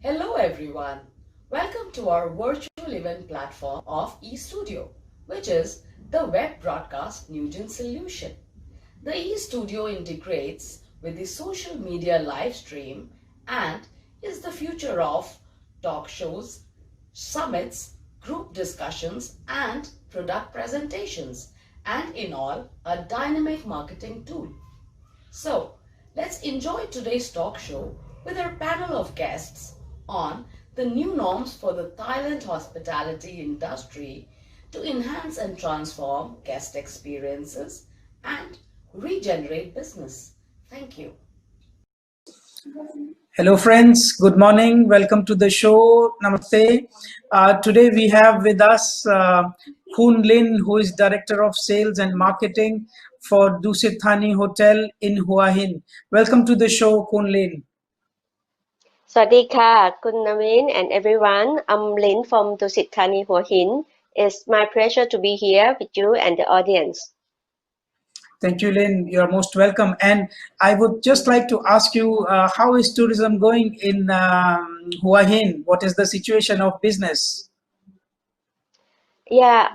Hello everyone. Welcome to our virtual event platform of eStudio, which is the web broadcast Nugent solution. The eStudio integrates with the social media live stream and is the future of talk shows, summits, group discussions and product presentations, and in all a dynamic marketing tool. So let's enjoy today's talk show with our panel of guests on the new norms for the Thailand hospitality industry to enhance and transform guest experiences and regenerate business. Thank you. Hello friends, good morning. Welcome to the show. Namaste. Today we have with us Khun Lin, who is Director of Sales and Marketing for Dusit Thani Hotel in Hua Hin. Welcome to the show, Khun Lin. สวัสดีค่ะคุณนวิน and everyone. I'm Lin from Dusit Thani Hua Hin. It's my pleasure to be here with you and the audience. Thank you, Lin. You're most welcome. And I would just like to ask you, how is tourism going in Hua Hin? What is the situation of business? Yeah,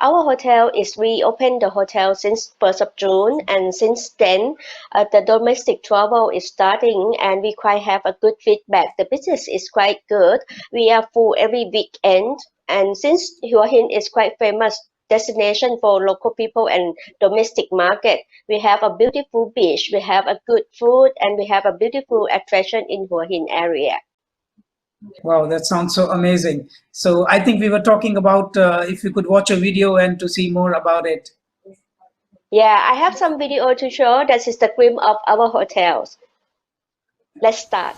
our hotel is reopened the hotel since 1st of June, and since then the domestic travel is starting and we quite have a good feedback. The business is quite good. We are full every weekend, and since Hua Hin is quite famous destination for local people and domestic market, we have a beautiful beach, we have a good food, and we have a beautiful attraction in Hua Hin area. Wow, that sounds so amazing. So I think we were talking about if you could watch a video and to see more about it. Yeah, I have some video to show. That is the glimpse of our hotels. Let's start.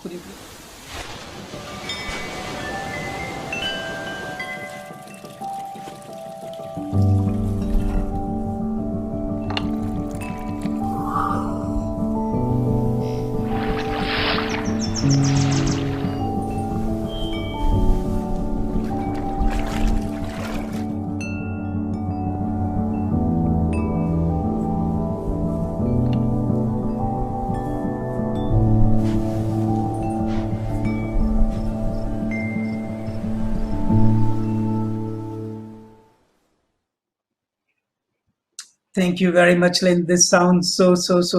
Thank you very much, Lynn. This sounds so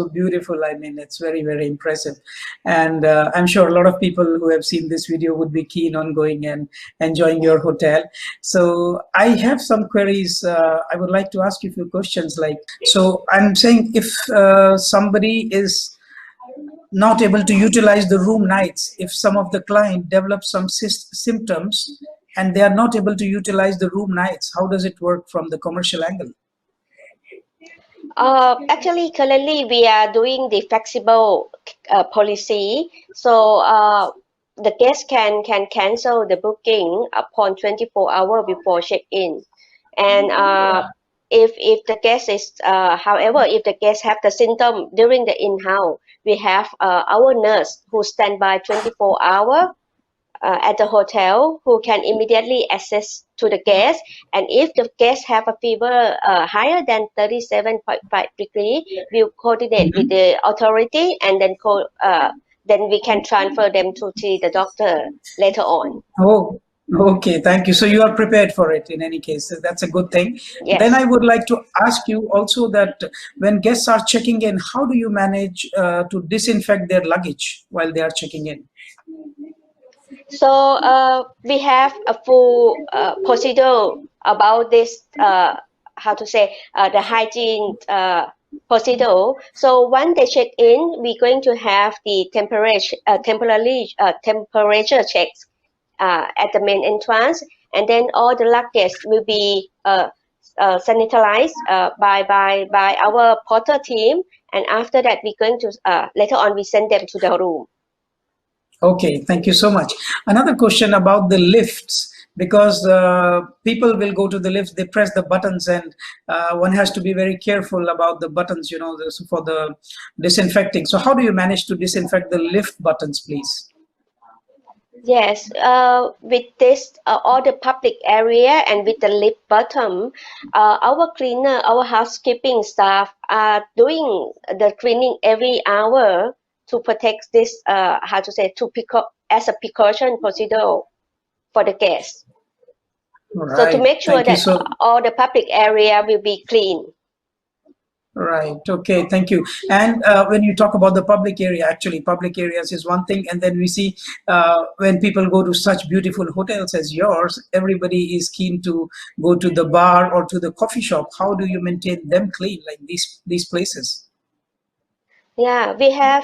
beautiful. I mean, it's very, very impressive. And I'm sure a lot of people who have seen this video would be keen on going and enjoying your hotel. So I have some queries. I would like to ask you a few questions. So I'm saying if somebody is not able to utilize the room nights, if some of the client develops some symptoms and they are not able to utilize the room nights, how does it work from the commercial angle? Actually, currently we are doing the flexible policy, so the guest can cancel the booking upon 24 hours before check-in, and if the guest is however, if the guest have the symptom during the in-house, we have our nurse who stand by 24 hours at the hotel, who can immediately access to the guest, and if the guest have a fever higher than 37.5 degrees, we'll coordinate with the authority, and then we can transfer them to see the doctor later on. Oh, okay, thank you. So you are prepared for it in any case. So that's a good thing. Yes. Then I would like to ask you also that when guests are checking in, how do you manage to disinfect their luggage while they are checking in? So we have a full procedure about this, how to say, the hygiene procedure. So when they check in, we're going to have the temperature checks at the main entrance, and then all the luggage will be sanitized by our porter team, and after that we're going to later on we send them to the room. Okay, thank you so much. Another question about the lifts, because people will go to the lifts, they press the buttons, and one has to be very careful about the buttons, you know, for the disinfecting. So how do you manage to disinfect the lift buttons, please? Yes, with this, all the public area and with the lift bottom, our cleaner, our housekeeping staff are doing the cleaning every hour to protect this, how to say, to pick up as a precaution procedure for the guests. So to Right. make sure Thank you that so. all the public area will be clean. Right. Okay. Thank you. And when you talk about the public area, actually, public areas is one thing, and then we see when people go to such beautiful hotels as yours, everybody is keen to go to the bar or to the coffee shop. How do you maintain them clean, like these places? Yeah, we have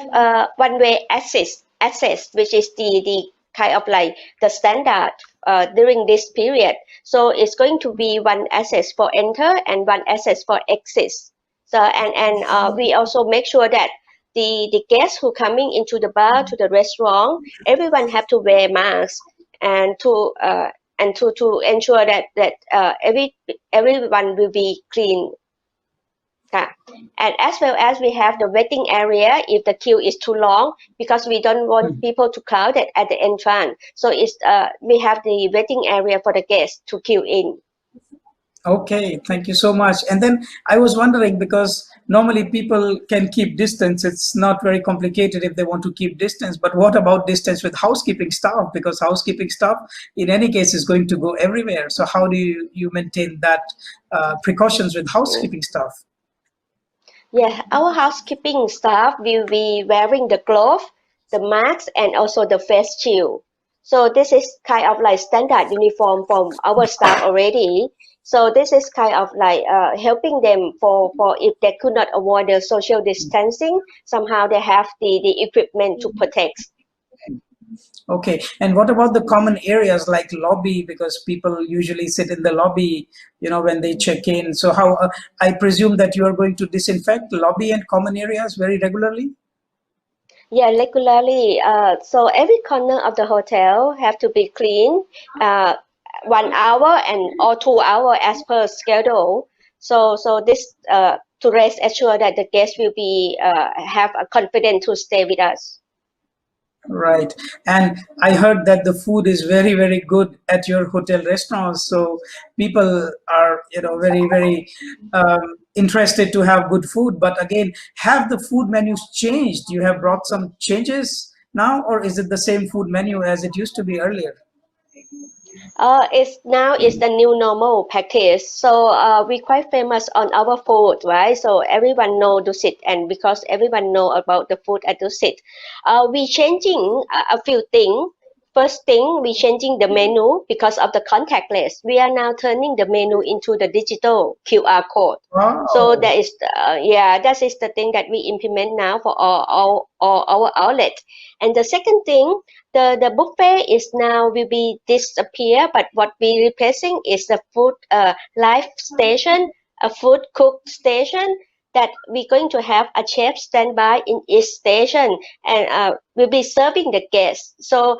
one-way access, which is the kind of like the standard during this period. So it's going to be one access for enter and one access for exit. So and we also make sure that the guests who coming into the bar to the restaurant, everyone have to wear masks and to ensure that everyone will be clean. And as well as we have the waiting area if the queue is too long, because we don't want people to crowd it at the entrance. So it's we have the waiting area for the guests to queue in. Okay, thank you so much. And then I was wondering, because normally people can keep distance. It's not very complicated if they want to keep distance. But what about distance with housekeeping staff? Because housekeeping staff, in any case, is going to go everywhere. So how do you maintain that precautions with housekeeping staff? Yeah, our housekeeping staff will be wearing the glove, the mask, and also the face shield. So this is kind of like standard uniform from our staff already. So this is kind of like helping them for if they could not avoid the social distancing, somehow they have the equipment to protect. Okay, and what about the common areas like lobby? Because people usually sit in the lobby, when they check in. So how, I presume that you are going to disinfect lobby and common areas very regularly? Yeah, regularly. So every corner of the hotel have to be clean 1 hour or 2 hours as per schedule. So this to rest assure that the guests will be have a confidence to stay with us. Right. And I heard that the food is very, very good at your hotel restaurants. So people are, very, very interested to have good food. But again, have the food menus changed? You have brought some changes now, or is it the same food menu as it used to be earlier? It's the new normal practice. So we quite famous on our food, right? So everyone know Dusit, and because everyone know about the food at Dusit, we changing a few things. First thing, we changing the menu because of the contactless. We are now turning the menu into the digital QR code. Wow. So that is that is the thing that we implement now for all our outlet. And the second thing, the buffet is now will be disappear, but what we replacing is the food live station, a food cook station, that we're going to have a chef standby in each station, and will be serving the guests. So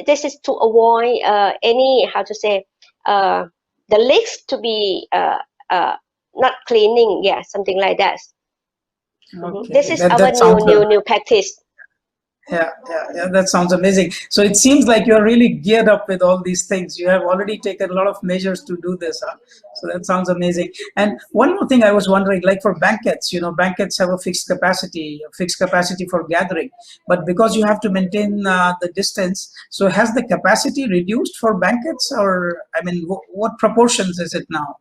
this is to avoid any, how to say, the leaks to be not cleaning, something like that. Okay. This is That our sounds new practice. Yeah, that sounds amazing. So it seems like you're really geared up with all these things. You have already taken a lot of measures to do this. So that sounds amazing. And one more thing I was wondering, like for banquets, banquets have a fixed capacity for gathering. But because you have to maintain the distance, so has the capacity reduced for banquets, or, what proportions is it now?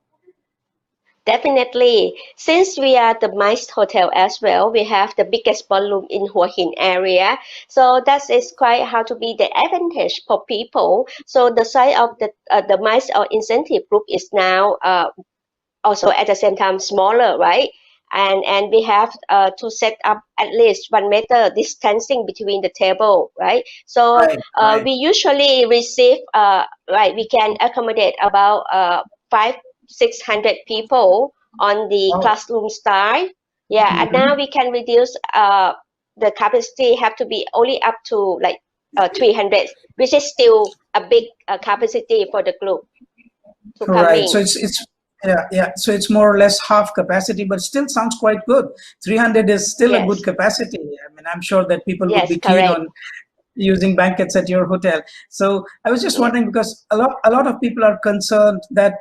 Definitely. Since we are the MICE hotel as well, we have the biggest ballroom in Hua Hin area. So that is quite how to be the advantage for people. So the size of the MICE or incentive group is now also at the same time smaller, right? And we have to set up at least 1 meter distancing between the table, right? So Right. we usually receive, we can accommodate about 500-600 people on the classroom style. And now we can reduce the capacity have to be only up to like 300, which is still a big capacity for the group to come Right. in. So so it's more or less half capacity, but still sounds quite good. 300 is still a good capacity. I'm sure that people would be keen on using banquets at your hotel. So I was just wondering, because a lot of people are concerned that,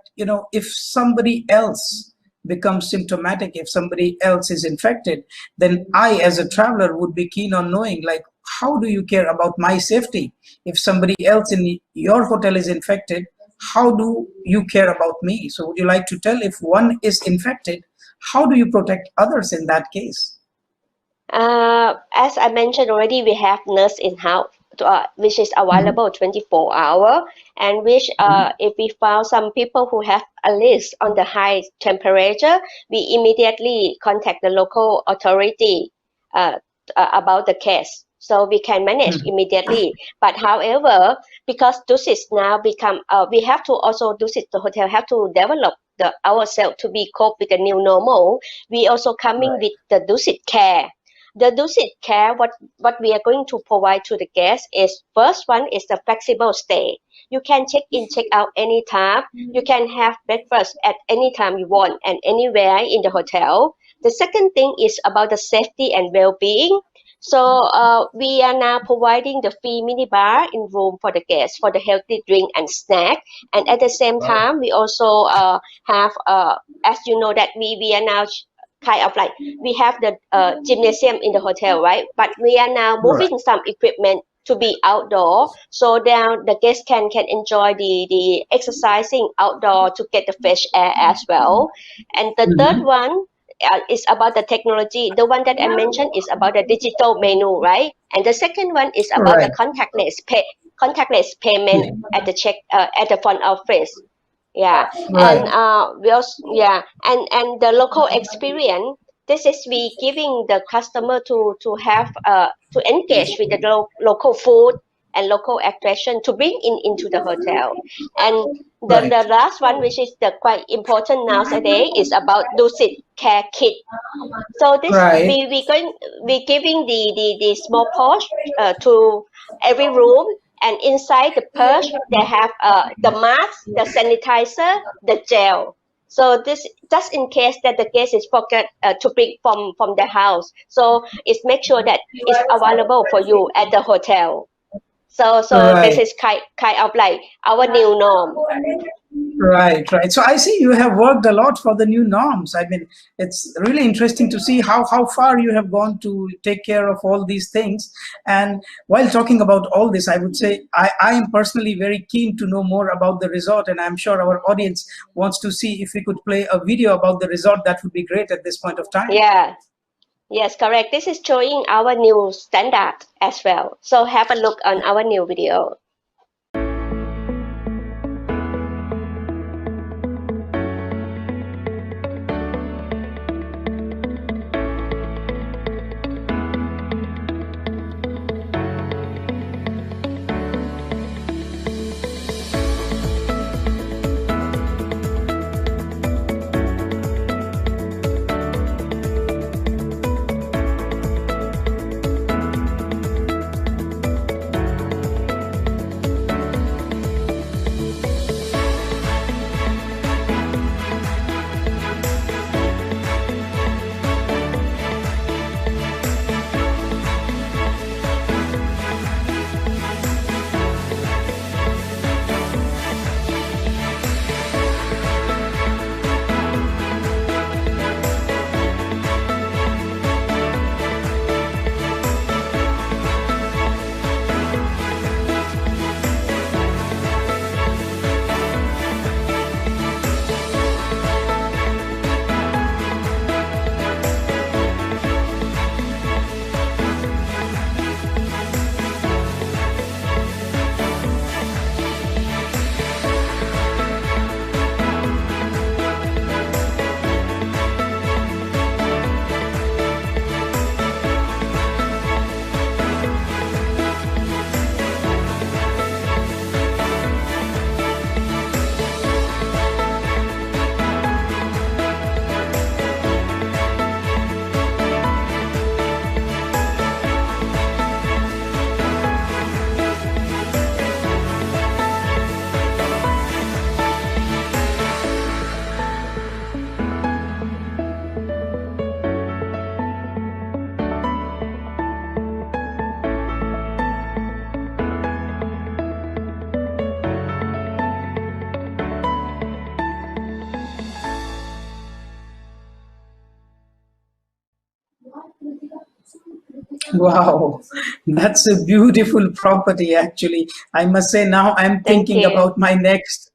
if somebody else becomes symptomatic, if somebody else is infected, then I, as a traveler, would be keen on knowing, like, how do you care about my safety? If somebody else in your hotel is infected, how do you care about me? So would you like to tell, if one is infected, how do you protect others in that case? As I mentioned already, we have nurse in house, which is available 24 hour, and which if we found some people who have a list on the high temperature, we immediately contact the local authority about the case. So we can manage immediately. But however, because Dusit now become, we have to also Dusit the hotel have to develop ourselves to be cope with the new normal. We also coming with the Dusit care. The Dusit care, what we are going to provide to the guests is, first one is the flexible stay. You can check in, check out anytime. You can have breakfast at any time you want and anywhere in the hotel. The second thing is about the safety and well-being. So we are now providing the free minibar in room for the guests for the healthy drink and snack. And at the same time, we also have, as you know, that we are now kind of like, we have the gymnasium in the hotel, right? But we are now moving some equipment to be outdoor, so then the guests can enjoy the exercising outdoor to get the fresh air as well. And the third one is about the technology. The one that I mentioned is about the digital menu, right? And the second one is about the contactless payment at the at the front office. Yeah, and we also, and the local experience. This is we giving the customer to have to engage with the local food and local attraction to bring into the hotel. And the last one, which is the quite important nowadays, is about Dusit Care Kit. So this we giving the small pouch to every room. And inside the purse, they have the mask, the sanitizer, the gel. So this just in case that the guest is forget to bring from the house. So it's make sure that it's available for you at the hotel. So this is kind of like our new norm. Right. So I see you have worked a lot for the new norms. I mean, it's really interesting to see how far you have gone to take care of all these things. And while talking about all this, I would say I am personally very keen to know more about the resort, and I'm sure our audience wants to see if we could play a video about the resort. That would be great at this point of time. Yeah. Yes, correct. This is showing our new standard as well. So have a look on our new video. Wow, that's a beautiful property actually. I must say now I'm Thank thinking you. about my next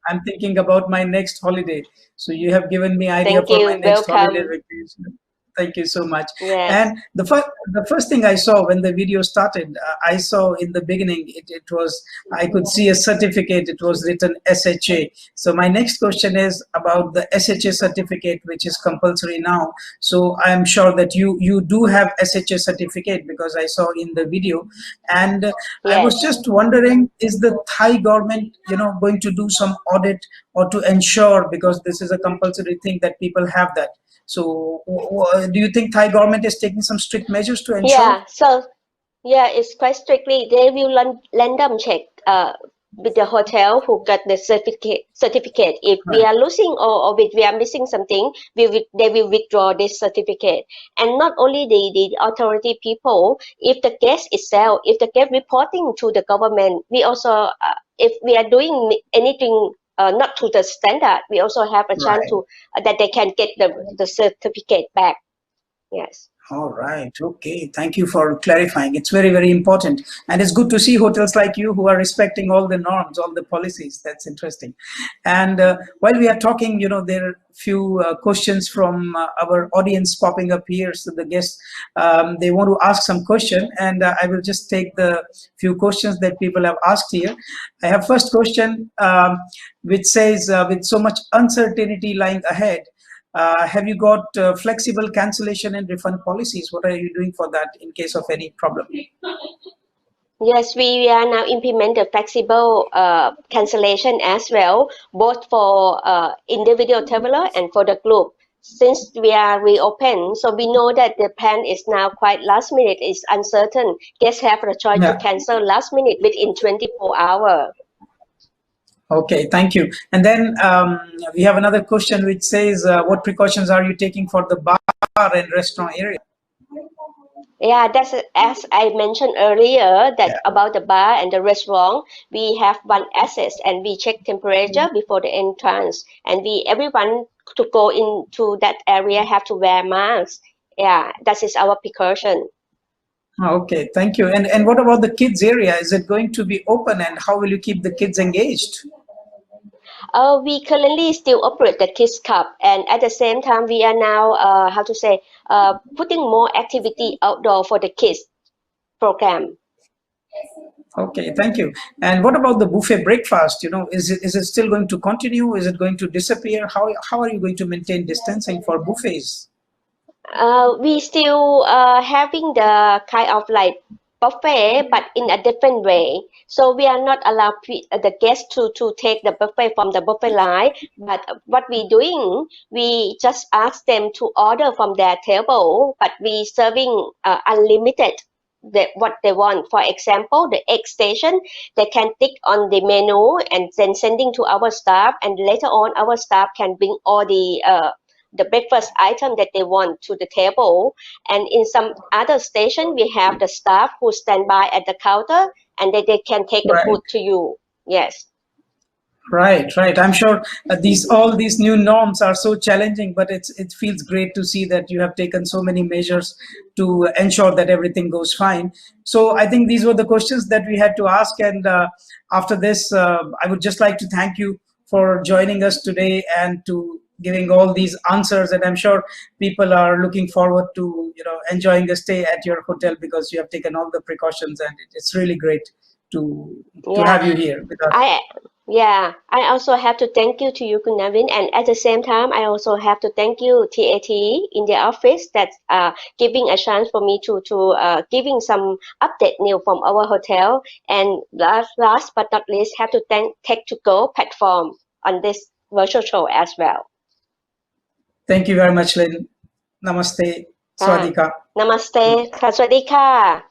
holiday. So you have given me idea Thank for my you. next holiday Welcome. vacation. Thank you so much. Yes. And the first thing I saw when the video started, I saw in the beginning it was, I could see a certificate. It was written SHA. So my next question is about the SHA certificate, which is compulsory now. So I am sure that you do have SHA certificate because I saw in the video, and I was Yes. just wondering, is the Thai government, going to do some audit or to ensure, because this is a compulsory thing that people have that. So do you think Thai government is taking some strict measures to ensure? Yeah. So yeah, it's quite strictly. They will random check with the hotel who got the certificate. If we Right. are losing or if we are missing something, they will withdraw this certificate. And not only the authority people, if the guest itself, if the guest reporting to the government, we also if we are doing anything not to the standard, we also have a chance Right. to that they can get the certificate back. Yes. All right. Okay. Thank you for clarifying. It's very, very important. And it's good to see hotels like you who are respecting all the norms, all the policies. That's interesting. And while we are talking, there are few questions from our audience popping up here. So the guests, they want to ask some question, and I will just take the few questions that people have asked here. I have first question, which says, with so much uncertainty lying ahead, have you got flexible cancellation and refund policies? What are you doing for that in case of any problem? Yes, we are now implement the flexible cancellation as well, both for individual traveler and for the group. Since we are reopen, so we know that the plan is now quite last minute, it's uncertain. Guests have the choice to Yeah. cancel last minute within 24 hours. Okay, thank you. And then we have another question which says, what precautions are you taking for the bar and restaurant area? Yeah, that's as I mentioned earlier that Yeah. about the bar and the restaurant. We have one access and we check temperature before the entrance, and we everyone to go into that area have to wear masks. Yeah, that is our precaution. Okay, thank you. And what about the kids area? Is it going to be open, and how will you keep the kids engaged? We currently still operate the Kids Cup, and at the same time, we are now how to say putting more activity outdoor for the kids program. Okay, thank you. And what about the buffet breakfast? Is it still going to continue? Is it going to disappear? How are you going to maintain distancing for buffets? We still having the kind of like buffet, but in a different way. So we are not allowed the guests to take the buffet from the buffet line. But what we doing, we just ask them to order from their table, but we serving unlimited. What they want. For example, the egg station, they can tick on the menu and then sending to our staff, and later on our staff can bring all the breakfast item that they want to the table. And in some other station, we have the staff who stand by at the counter and they can take the Right. food to you. Yes. Right, right. I'm sure all these new norms are so challenging, but it feels great to see that you have taken so many measures to ensure that everything goes fine. So I think these were the questions that we had to ask, and after this, I would just like to thank you for joining us today and to giving all these answers. And I'm sure people are looking forward to enjoying a stay at your hotel because you have taken all the precautions, and it's really great to Yeah. have you here with us. I also have to thank you to you, Kun Navin, and at the same time, I also have to thank you, TAT, in the office that giving a chance for me to giving some update new from our hotel. And last but not least, have to thank Tech to Go platform on this virtual show as well. Thank you very much, Lynn. Namaste. สวัสดีครับ Namaste ค่ะสวัสดีค่ะ